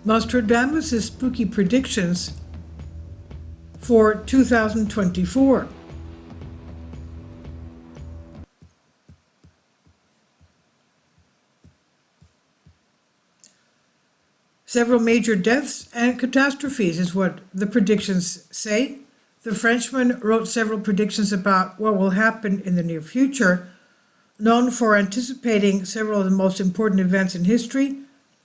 Nostradamus' spooky predictions for 2024. Several major deaths and catastrophes is what the predictions say. The Frenchman wrote several predictions about what will happen in the near future, known for anticipating several of the most important events in history.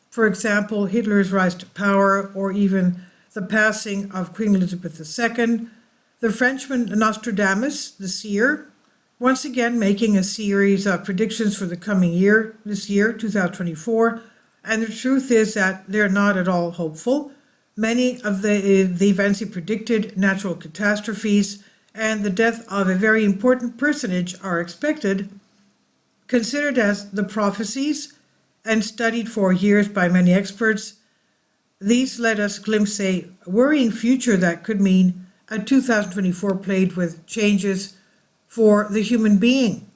For example, Hitler's rise to power, or even the passing of Queen Elizabeth II. The Frenchman Nostradamus, the seer, once again making a series of predictions for the coming year, this year, 2024. And the truth is that they're not at all hopeful. Many of the events he predicted, natural catastrophes, and the death of a very important personage are expected, considered as the prophecies and studied for years by many experts. These let us glimpse a worrying future that could mean a 2024 plagued with changes for the human being.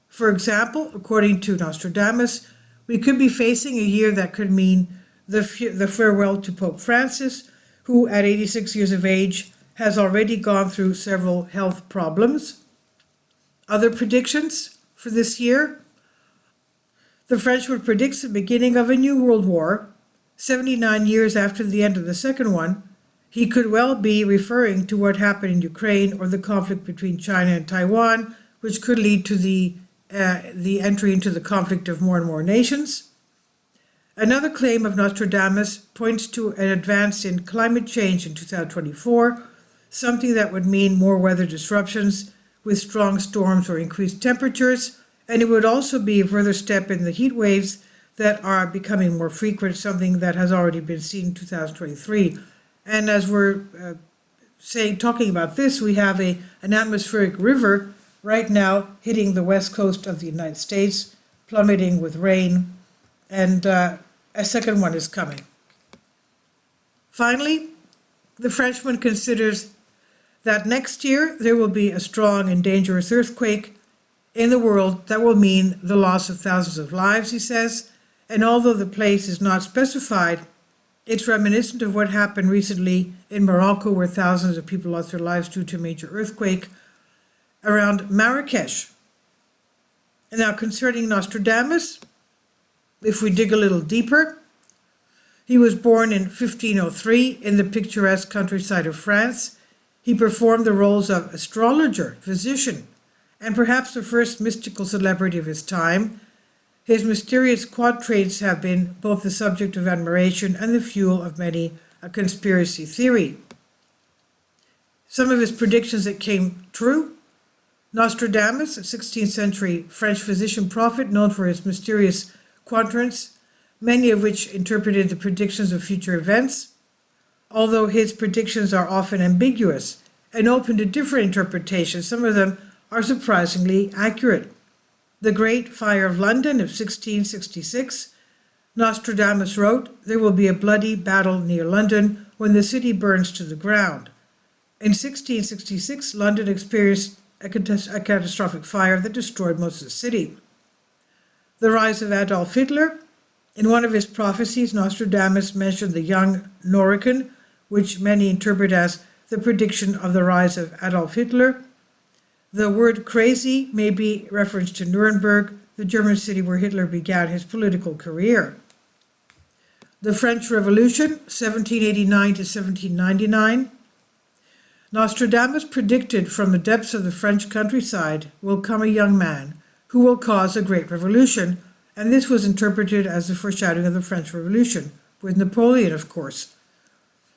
For example, according to Nostradamus, we could be facing a year that could mean the farewell to Pope Francis, who at 86 years of age has already gone through several health problems. Other predictions for this year: the Frenchman predicts the beginning of a new world war, 79 years after the end of the second one. He could well be referring to what happened in Ukraine or the conflict between China and Taiwan, which could lead to the entry into the conflict of more and more nations. Another claim of Nostradamus points to an advance in climate change in 2024, something that would mean more weather disruptions with strong storms or increased temperatures, and it would also be a further step in the heat waves that are becoming more frequent, something that has already been seen in 2023. And as we're talking about this, we have an atmospheric river right now hitting the west coast of the United States, plummeting with rain, and a second one is coming. Finally, the Frenchman considers that next year there will be a strong and dangerous earthquake in the world that will mean the loss of thousands of lives, he says, and although the place is not specified, it's reminiscent of what happened recently in Morocco, where thousands of people lost their lives due to a major earthquake around Marrakesh. And now concerning Nostradamus, if we dig a little deeper, he was born in 1503 in the picturesque countryside of France. He performed the roles of astrologer, physician, and perhaps the first mystical celebrity of his time. His mysterious quatrains have been both the subject of admiration and the fuel of many a conspiracy theory. Some of his predictions that came true: Nostradamus, a 16th century French physician prophet known for his mysterious quatrains, many of which interpreted the predictions of future events. Although his predictions are often ambiguous and open to different interpretations, some of them are surprisingly accurate. The Great Fire of London of 1666, Nostradamus wrote, "There will be a bloody battle near London when the city burns to the ground." In 1666, London experienced a catastrophic fire that destroyed most of the city. The rise of Adolf Hitler. In one of his prophecies, Nostradamus mentioned the young Norrican, which many interpret as the prediction of the rise of Adolf Hitler. The word crazy may be reference to Nuremberg, the German city where Hitler began his political career. The French Revolution, 1789 to 1799. Nostradamus predicted from the depths of the French countryside will come a young man who will cause a great revolution, and this was interpreted as the foreshadowing of the French Revolution, with Napoleon, of course.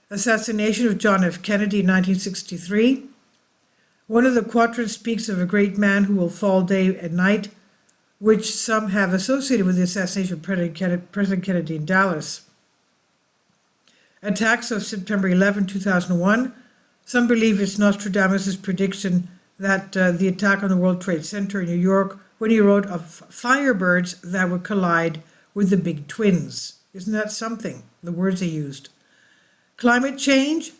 Assassination of John F. Kennedy in 1963. One of the quatrains speaks of a great man who will fall day and night, which some have associated with the assassination of President Kennedy in Dallas. Attacks of September 11, 2001. Some believe it's Nostradamus' prediction that the attack on the World Trade Center in New York, when he wrote of firebirds that would collide with the big twins. Isn't that something, the words he used? Climate change.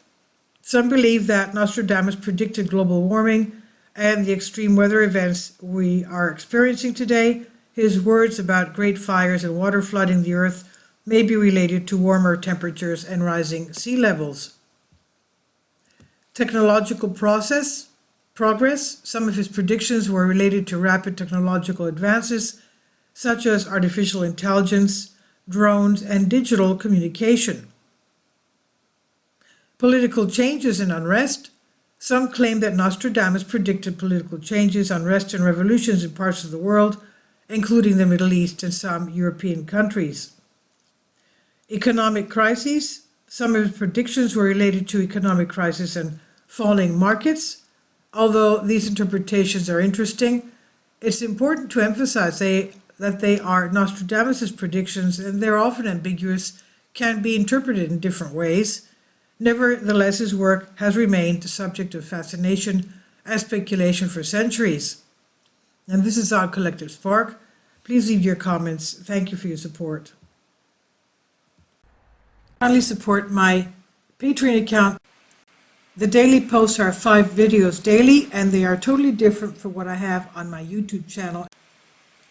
Some believe that Nostradamus predicted global warming and the extreme weather events we are experiencing today. His words about great fires and water flooding the earth may be related to warmer temperatures and rising sea levels. Technological progress. Some of his predictions were related to rapid technological advances, such as artificial intelligence, drones, and digital communication. Political changes and unrest. Some claim that Nostradamus predicted political changes, unrest, and revolutions in parts of the world, including the Middle East and some European countries. Economic crises. Some of his predictions were related to economic crisis and falling markets. Although these interpretations are interesting, it's important to emphasize that they are Nostradamus' predictions, and they're often ambiguous, can be interpreted in different ways. Nevertheless, his work has remained the subject of fascination and speculation for centuries. And this is our Collective Spark. Please leave your comments. Thank you for your support. Kindly support my Patreon account. The daily posts are 5 videos daily, and they are totally different from what I have on my YouTube channel.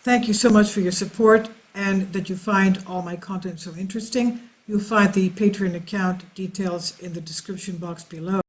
Thank you so much for your support and that you find all my content so interesting. You'll find the Patreon account details in the description box below.